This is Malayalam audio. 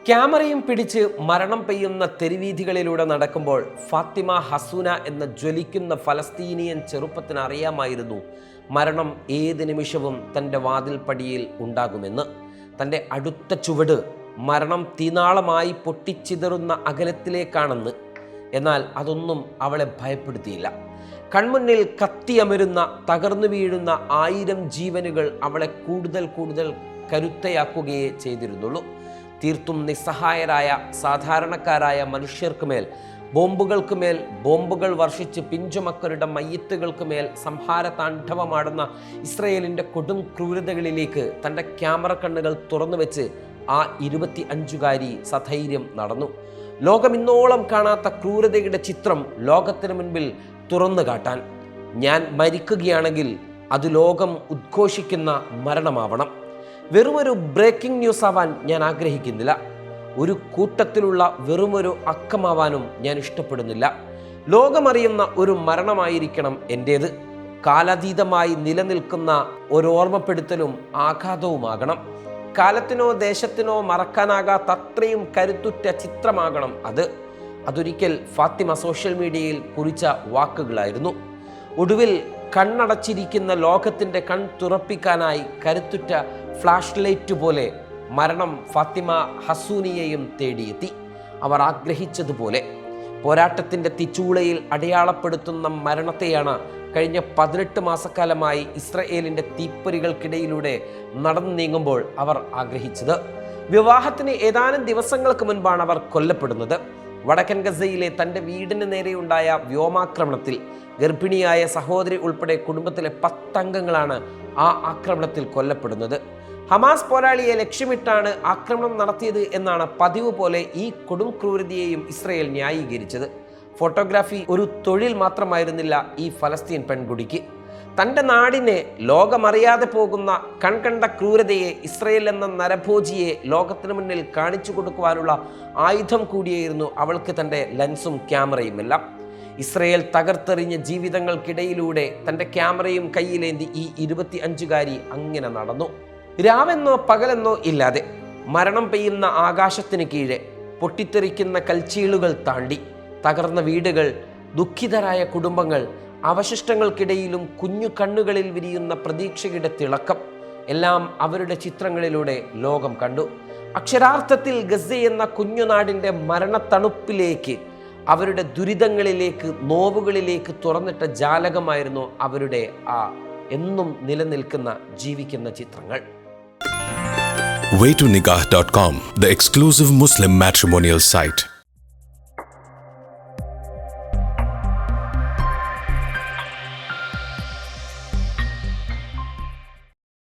ക്യാമറയും പിടിച്ച് മരണം പെയ്യുന്ന തെരുവീഥികളിലൂടെ നടക്കുമ്പോൾ ഫാത്തിമ ഹസൂന എന്ന ജ്വലിക്കുന്ന ഫലസ്തീനിയൻ ചെറുപ്പത്തിന് അറിയാമായിരുന്നു മരണം ഏത് നിമിഷവും തൻ്റെ വാതിൽപ്പടിയിൽ ഉണ്ടാകുമെന്ന്. തൻ്റെ അടുത്ത ചുവട് മരണം തീനാളമായി പൊട്ടിച്ചിതറുന്ന അകലത്തിലേക്കാണെന്ന്. എന്നാൽ അതൊന്നും അവളെ ഭയപ്പെടുത്തിയില്ല. കൺമുന്നിൽ കത്തിയമരുന്ന തകർന്നു വീഴുന്ന 1000 ജീവനുകൾ അവളെ കൂടുതൽ കരുത്തയാക്കുകയേ ചെയ്തിരുന്നുള്ളൂ. തീർത്തും നിസ്സഹായരായ സാധാരണക്കാരായ മനുഷ്യർക്കുമേൽ ബോംബുകൾക്കുമേൽ ബോംബുകൾ വർഷിച്ച് പിഞ്ചുമക്കളുടെ മയ്യത്തുകൾക്കുമേൽ സംഹാര താണ്ഡവമാടുന്ന ഇസ്രയേലിൻ്റെ കൊടും ക്രൂരതകളിലേക്ക് തൻ്റെ ക്യാമറ കണ്ണുകൾ തുറന്നു വെച്ച് ആ 25-കാരി സധൈര്യം നടന്നു. ലോകമിന്നോളം കാണാത്ത ക്രൂരതയുടെ ചിത്രം ലോകത്തിന് മുൻപിൽ തുറന്നു കാട്ടാൻ. ഞാൻ മരിക്കുകയാണെങ്കിൽ അത് ലോകം ഉദ്ഘോഷിക്കുന്ന മരണമാവണം. വെറുമൊരു ബ്രേക്കിംഗ് ന്യൂസ് ആവാൻ ഞാൻ ആഗ്രഹിക്കുന്നില്ല. ഒരു കൂട്ടത്തിലുള്ള വെറുമൊരു അക്കമാവാനും ഞാൻ ഇഷ്ടപ്പെടുന്നില്ല. ലോകമറിയുന്ന ഒരു മരണമായിരിക്കണം എൻ്റേത്. കാലാതീതമായി നിലനിൽക്കുന്ന ഒരു ഓർമ്മപ്പെടുത്തലും ആഘാതവുമാകണം. കാലത്തിനോ ദേശത്തിനോ മറക്കാനാകാത്ത അത്രയും കരുത്തുറ്റ ചിത്രമാകണം അത്. അതൊരിക്കൽ ഫാത്തിമ സോഷ്യൽ മീഡിയയിൽ കുറിച്ച വാക്കുകളായിരുന്നു. ഒടുവിൽ കണ്ണടച്ചിരിക്കുന്ന ലോകത്തിൻ്റെ കൺ തുറപ്പിക്കാനായി കരുത്തുറ്റ ഫ്ലാഷ് ലൈറ്റ് പോലെ മരണം ഫാത്തിമ ഹസൂനിയെയും തേടിയെത്തി. അവർ ആഗ്രഹിച്ചതുപോലെ പോരാട്ടത്തിൻ്റെ തിച്ചൂളയിൽ അടയാളപ്പെടുത്തുന്ന മരണത്തെയാണ് കഴിഞ്ഞ 18 മാസക്കാലമായി ഇസ്രയേലിൻ്റെ തീപ്പൊരികൾക്കിടയിലൂടെ നടന്നു നീങ്ങുമ്പോൾ അവർ ആഗ്രഹിച്ചത്. വിവാഹത്തിന് ഏതാനും ദിവസങ്ങൾക്ക് മുൻപാണ് അവർ കൊല്ലപ്പെടുന്നത്. വടക്കൻ ഗസയിലെ തൻ്റെ വീടിന് നേരെയുണ്ടായ വ്യോമാക്രമണത്തിൽ ഗർഭിണിയായ സഹോദരി ഉൾപ്പെടെ കുടുംബത്തിലെ 10 അംഗങ്ങളാണ് ആ ആക്രമണത്തിൽ കൊല്ലപ്പെടുന്നത്. ഹമാസ് പോരാളിയെ ലക്ഷ്യമിട്ടാണ് ആക്രമണം നടത്തിയത് എന്നാണ് പതിവ് പോലെ ഈ കൊടും ക്രൂരതയെയും ഇസ്രയേൽ ന്യായീകരിച്ചത്. ഫോട്ടോഗ്രാഫി ഒരു തൊഴിൽ മാത്രമായിരുന്നില്ല ഈ ഫലസ്തീൻ പെൺകുടിക്ക്. തൻ്റെ നാടിനെ ലോകമറിയാതെ പോകുന്ന കൺകണ്ട ക്രൂരതയെ, ഇസ്രയേൽ എന്ന നരഭോജിയെ ലോകത്തിന് മുന്നിൽ കാണിച്ചു കൊടുക്കുവാനുള്ള ആയുധം കൂടിയായിരുന്നു അവൾക്ക് തൻ്റെ ലെൻസും ക്യാമറയും എല്ലാം. ഇസ്രയേൽ തകർത്തെറിഞ്ഞ ജീവിതങ്ങൾക്കിടയിലൂടെ തൻ്റെ ക്യാമറയും കയ്യിലേന്തി ഈ 25-കാരി അങ്ങനെ നടന്നു. രാവെന്നോ പകലെന്നോ ഇല്ലാതെ മരണം പെയ്യുന്ന ആകാശത്തിന് കീഴെ പൊട്ടിത്തെറിക്കുന്ന കൽച്ചീളുകൾ താണ്ടി തകർന്ന വീടുകൾ, ദുഃഖിതരായ കുടുംബങ്ങൾ, അവശിഷ്ടങ്ങൾക്കിടയിലും കുഞ്ഞു കണ്ണുകളിൽ വിരിയുന്ന പ്രതീക്ഷയുടെ തിളക്കം എല്ലാം അവരുടെ ചിത്രങ്ങളിലൂടെ ലോകം കണ്ടു. അക്ഷരാർത്ഥത്തിൽ ഗസ എന്ന കുഞ്ഞുനാടിൻ്റെ മരണത്തണുപ്പിലേക്ക്, അവരുടെ ദുരിതങ്ങളിലേക്ക്, നോവുകളിലേക്ക് തുറന്നിട്ട ജാലകമായിരുന്നു അവരുടെ ആ എന്നും നിലനിൽക്കുന്ന ജീവിക്കുന്ന ചിത്രങ്ങൾ. waytonikah.com, the exclusive Muslim matrimonial site.